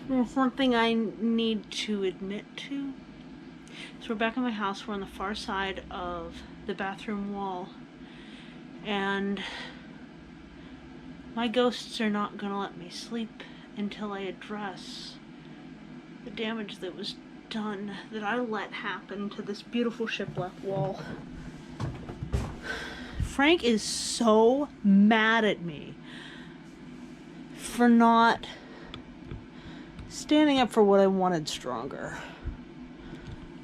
There's something I need to admit to. So we're back in my house. We're on the far side of the bathroom wall. And my ghosts are not going to let me sleep until I address the damage that was done, that I let happen to this beautiful shiplap wall. Frank is so mad at me for not standing up for what I wanted stronger,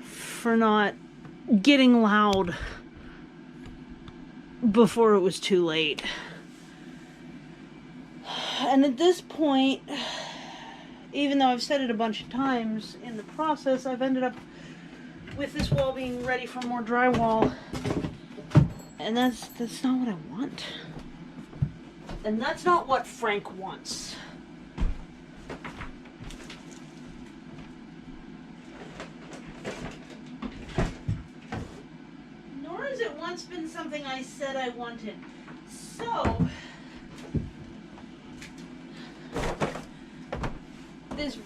for not getting loud before it was too late. And at this point, even though I've said it a bunch of times in the process, I've ended up with this wall being ready for more drywall. And that's not what I want. And that's not what Frank wants. Nor has it once been something I said I wanted. So, this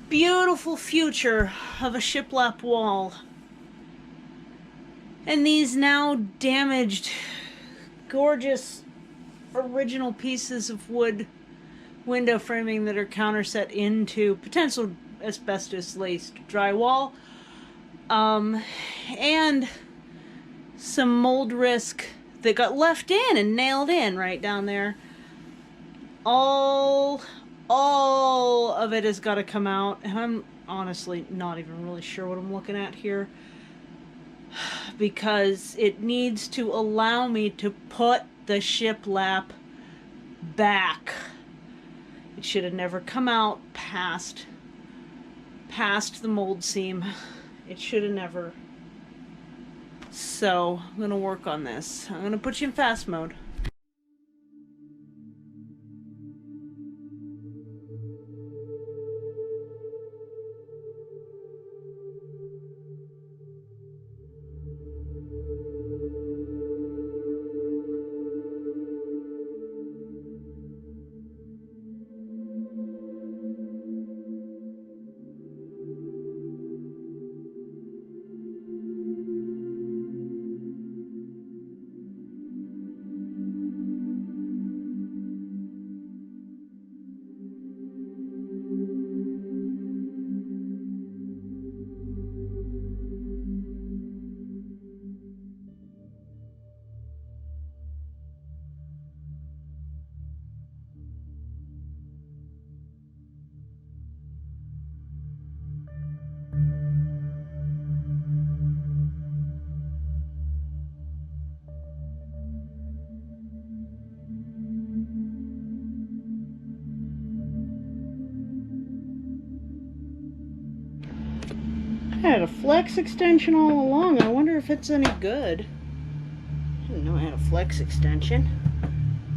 beautiful future of a shiplap wall and these now damaged, gorgeous, original pieces of wood window framing that are counterset into potential asbestos-laced drywall, and some mold risk that got left in and nailed in right down there. All of it has got to come out, and I'm honestly not even really sure what I'm looking at here, because it needs to allow me to put the shiplap back. It should have never come out past the mold seam. It should have never. So I'm gonna work on this. I'm gonna put you in fast mode. I had a flex extension all along. I wonder if it's any good. I didn't know I had a flex extension.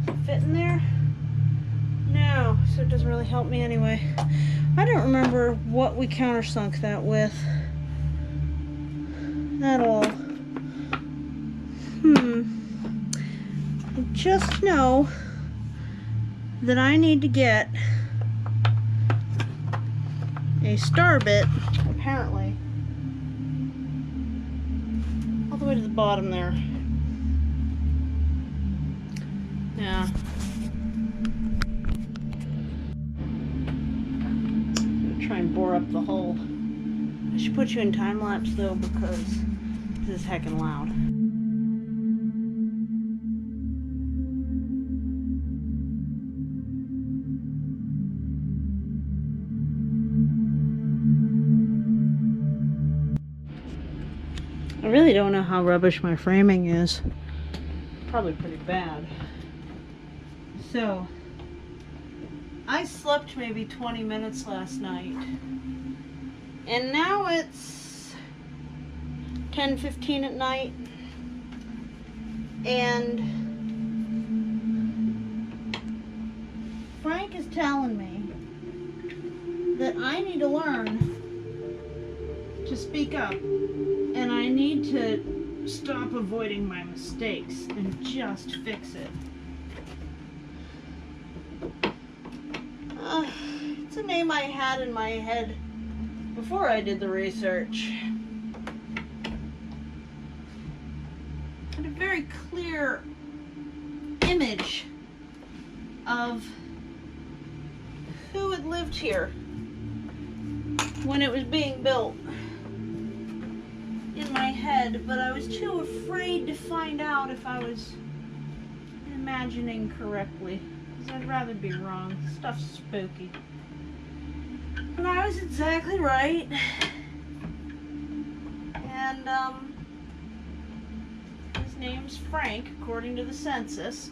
Does it fit in there? No, so it doesn't really help me anyway. I don't remember what we countersunk that with at all. I just know that I need to get a star bit, apparently, all the way to the bottom there. Yeah. I'm gonna try and bore up the hole. I should put you in time lapse though, because this is heckin' loud. I really don't know how rubbish my framing is. Probably pretty bad. So, I slept maybe 20 minutes last night. And now it's 10:15 at night. And Frank is telling me that I need to learn to speak up. And I need to stop avoiding my mistakes and just fix it. It's a name I had in my head before I did the research. I had a very clear image of who had lived here when it was being built in my head, but I was too afraid to find out if I was imagining correctly, because I'd rather be wrong. Stuff's spooky. And I was exactly right. And his name's Frank, according to the census.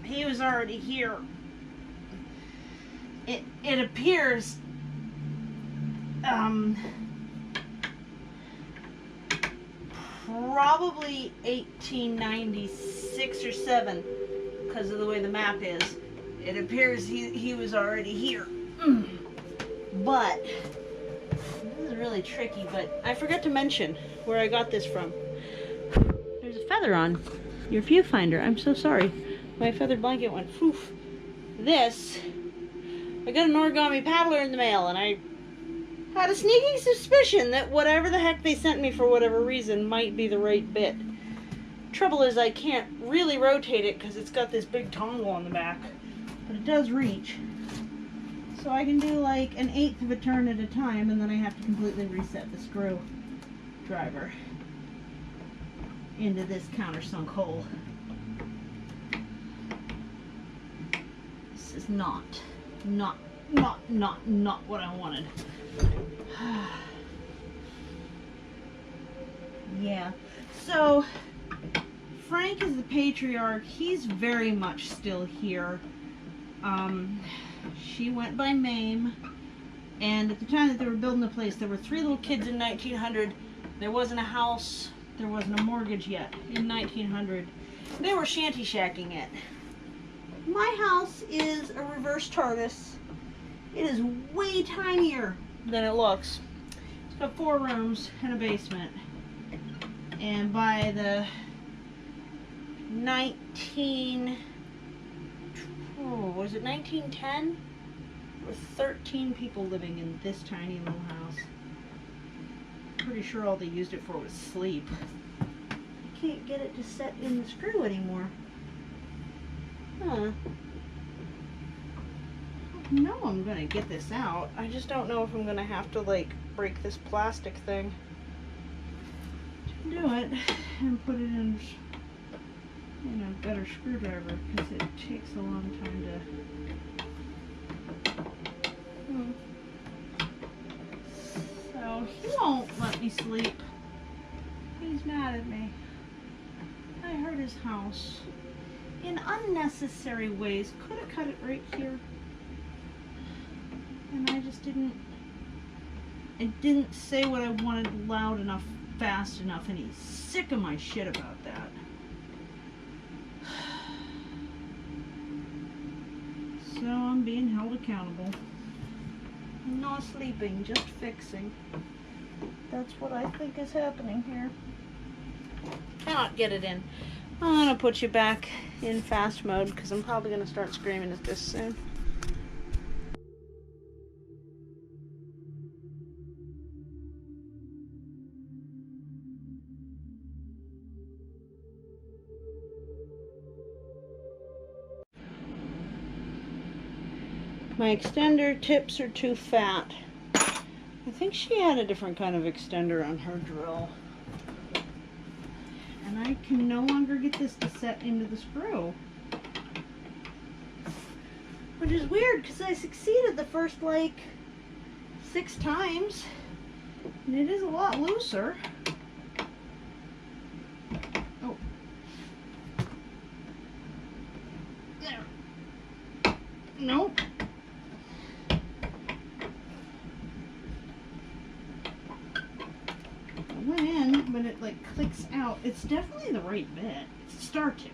He was already here. It appears probably 1896 or 7, because of the way the map is. It appears he was already here. But this is really tricky, but I forgot to mention where I got this from. There's a feather on your viewfinder. I'm so sorry. My feathered blanket went poof. This, I got an origami paddler in the mail, and I had a sneaking suspicion that whatever the heck they sent me for whatever reason might be the right bit. Trouble is I can't really rotate it because it's got this big tongle on the back, but it does reach. So I can do like 1/8 of a turn at a time, and then I have to completely reset the screw driver into this countersunk hole. This is not what I wanted. Yeah, so Frank is the patriarch. He's very much still here. She went by Mame, and at the time that they were building the place, there were 3 little kids in 1900. There wasn't a house, there wasn't a mortgage yet in 1900. They were shanty shacking it. My house is a reverse TARDIS. It is way tinier than it looks. It's got 4 rooms and a basement. And by the 1910? There were 13 people living in this tiny little house. Pretty sure all they used it for was sleep. I can't get it to set in the screw anymore. Huh. I know I'm gonna get this out. I just don't know if I'm gonna have to like break this plastic thing to do it and put it in a better screwdriver, because it takes a long time to So he won't let me sleep. He's mad at me. I hurt his house in unnecessary ways. Could have cut it right here, and I just didn't. I didn't say what I wanted loud enough, fast enough, and he's sick of my shit about that. So I'm being held accountable. Not sleeping, just fixing. That's what I think is happening here. Cannot get it in. I'm gonna put you back in fast mode because I'm probably gonna start screaming at this soon. My extender tips are too fat. I think she had a different kind of extender on her drill. And I can no longer get this to set into the screw. Which is weird because I succeeded the first like 6 times. And it is a lot looser. Oh. There. Nope. Went in, but it like clicks out. It's definitely the right bit. It's a star tip.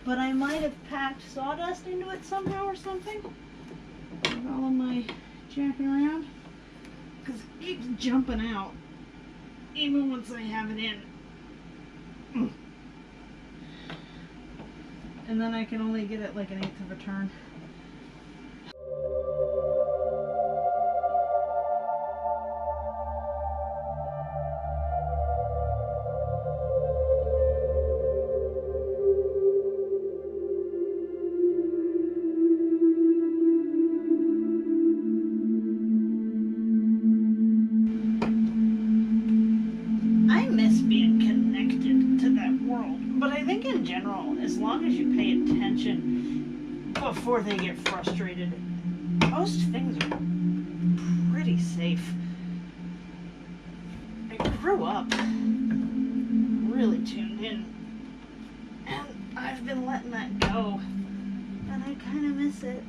But I might have packed sawdust into it somehow or something. With all of my jacking around. Because it keeps jumping out. Even once I have it in. And then I can only get it like 1/8 of a turn. attention before they get frustrated. Most things are pretty safe. I grew up really tuned in, and I've been letting that go, and I kind of miss it.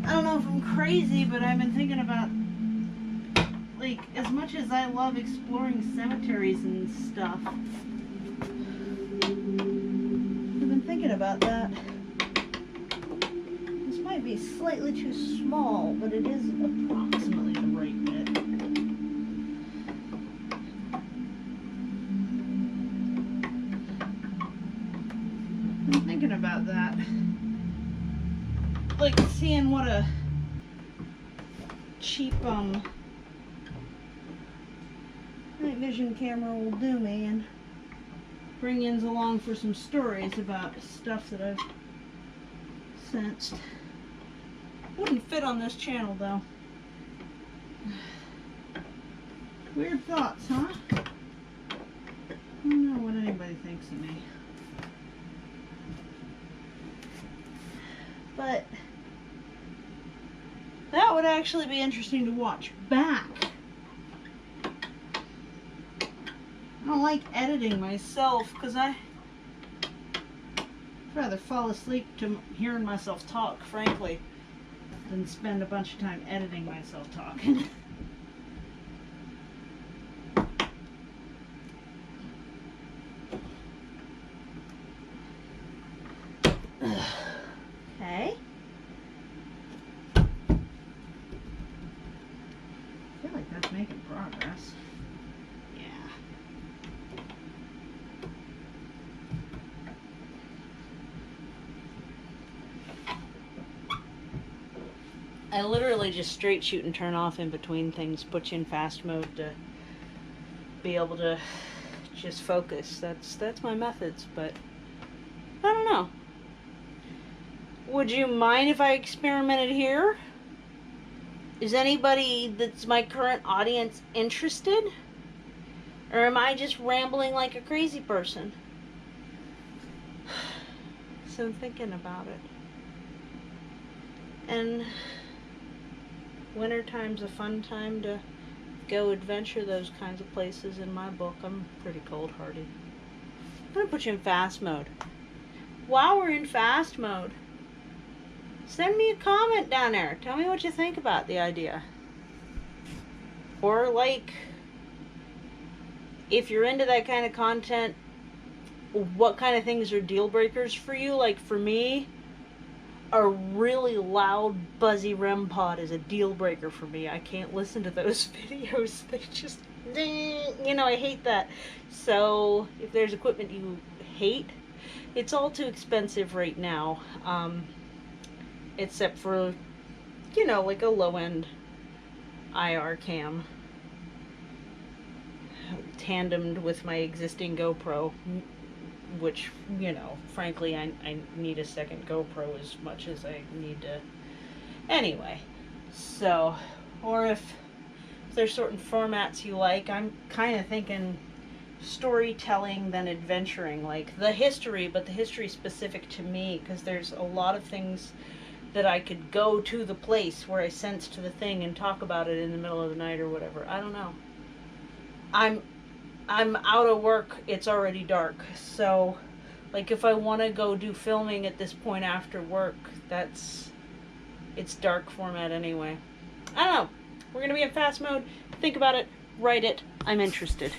I don't know if I'm crazy, but I've been thinking about, like, as much as I love exploring cemeteries and stuff, I've been thinking about that. This might be slightly too small, but it is approximately the right bit. I'm thinking about that. Like seeing what a cheap night vision camera will do me, and bring yins along for some stories about stuff that I've sensed. Wouldn't fit on this channel though. Weird thoughts, huh? I don't know what anybody thinks of me. But that would actually be interesting to watch back. I don't like editing myself because I'd rather fall asleep to hearing myself talk, frankly, than spend a bunch of time editing myself talking. Okay. I feel like that's making progress. Yeah. I literally just straight shoot and turn off in between things, put you in fast mode to be able to just focus. That's my methods, but I don't know. Would you mind if I experimented here? Is anybody that's my current audience interested? Or am I just rambling like a crazy person? So I'm thinking about it. And wintertime's a fun time to go adventure those kinds of places in my book. I'm pretty cold-hearted. I'm gonna put you in fast mode. While we're in fast mode, send me a comment down there. Tell me what you think about the idea. Or, like, if you're into that kind of content, what kind of things are deal breakers for you? Like, for me, a really loud, buzzy REM pod is a deal breaker for me. I can't listen to those videos. They just, you know, I hate that. So, if there's equipment you hate, it's all too expensive right now. Except for, you know, like a low-end IR cam tandemed with my existing GoPro, which, you know, frankly, I need a second GoPro as much as I need to. Anyway, so, or if there's certain formats you like, I'm kind of thinking storytelling than adventuring, like the history, but the history specific to me, because there's a lot of things that I could go to the place where I sensed the thing and talk about it in the middle of the night or whatever. I don't know. I'm out of work. It's already dark. So, like, if I want to go do filming at this point after work, it's dark format anyway. I don't know. We're going to be in fast mode. Think about it. Write it. I'm interested.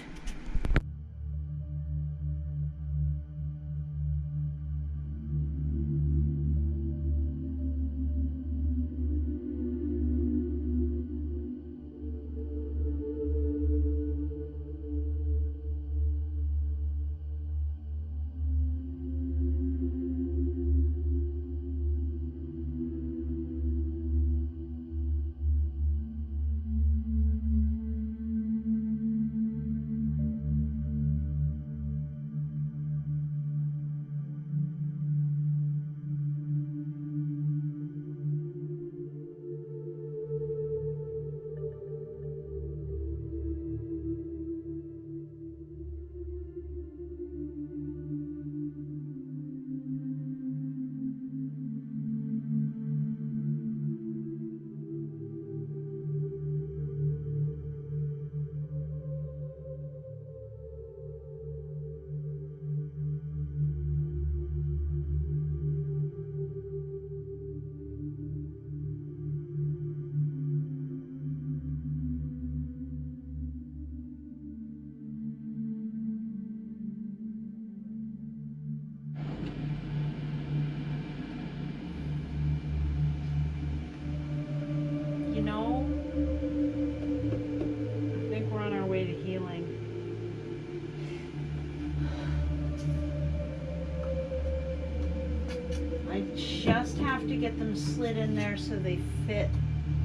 I just have to get them slid in there so they fit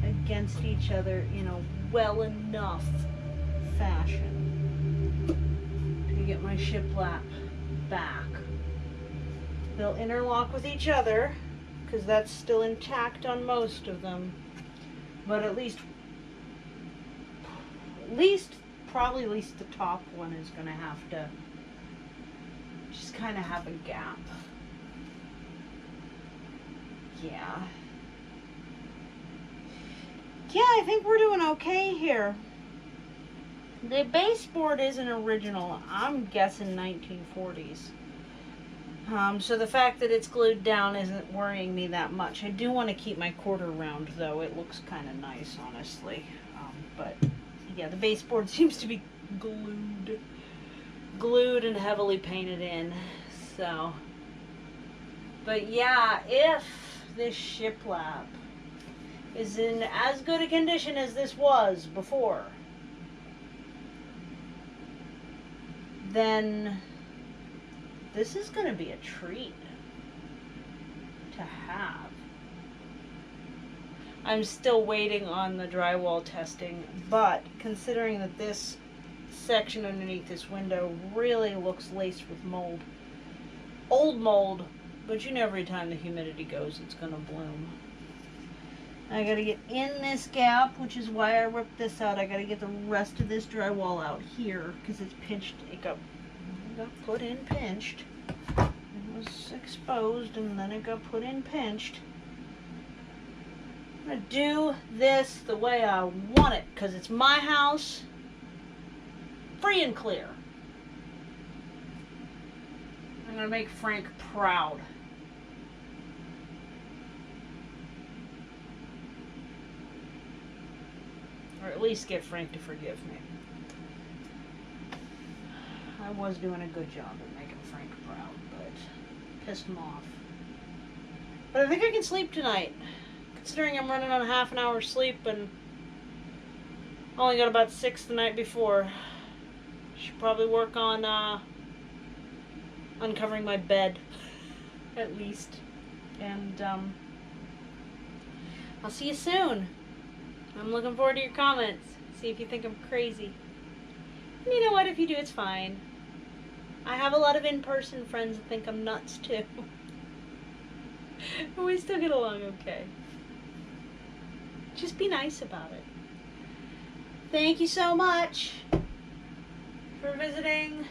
against each other in a well enough fashion to get my shiplap back. They'll interlock with each other because that's still intact on most of them, but at least the top one is going to have to just kind of have a gap. Yeah, I think we're doing okay here. The baseboard isn't original. I'm guessing 1940s. So the fact that it's glued down isn't worrying me that much. I do want to keep my quarter round, though. It looks kind of nice, honestly. But yeah, the baseboard seems to be glued and heavily painted in. So, but yeah, if this shiplap is in as good a condition as this was before, then this is going to be a treat to have. I'm still waiting on the drywall testing, but considering that this section underneath this window really looks laced with mold, old mold, but you know every time the humidity goes it's going to bloom. I got to get in this gap, which is why I ripped this out. I got to get the rest of this drywall out here because it's pinched. It got put in pinched. It was exposed and then it got put in pinched. I'm going to do this the way I want it because it's my house, free and clear. I'm going to make Frank proud. Or at least get Frank to forgive me. I was doing a good job at making Frank proud, but pissed him off. But I think I can sleep tonight, considering I'm running on a half an hour sleep and only got about 6 the night before. Should probably work on uncovering my bed, at least. And I'll see you soon. I'm looking forward to your comments. See if you think I'm crazy. And you know what? If you do, it's fine. I have a lot of in-person friends that think I'm nuts, too. But we still get along okay. Just be nice about it. Thank you so much for visiting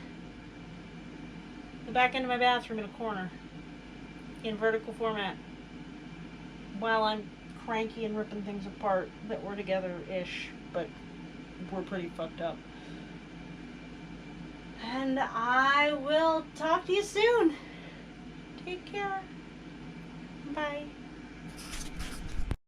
the back end of my bathroom in a corner in vertical format while I'm cranky and ripping things apart that were together-ish, but we're pretty fucked up. And I will talk to you soon. Take care. Bye.